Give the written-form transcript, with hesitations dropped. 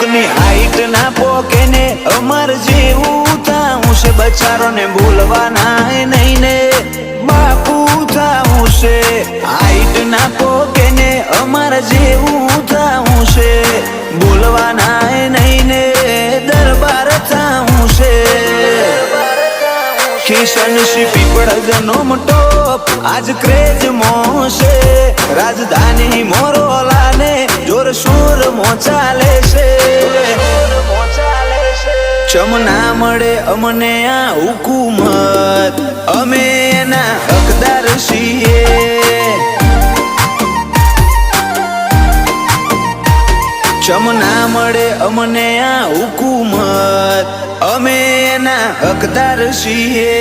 કોકની હાઈટ ના પોકે ને અમર જેવું થાવું છે, બચારો ને બોલવાના નહીં ને બાપુ થાવું છે, હાઈટ ના પોકે ને અમર જેવું થાવું છે, બોલવાના નહીં ને દરબાર થાવું છે। કિશનસિંહ પીપળજનો ટોપ આજ ક્રેજ મોશે, રાજધાની મોરોલા ને જોર શોર મોચાલે છે, ચમના મળે અમને આ હુકુમત, અમે એના હકદાર છીએ। ચમના મળે અમને આ હુકુમત, અમે એના હકદાર છીએ।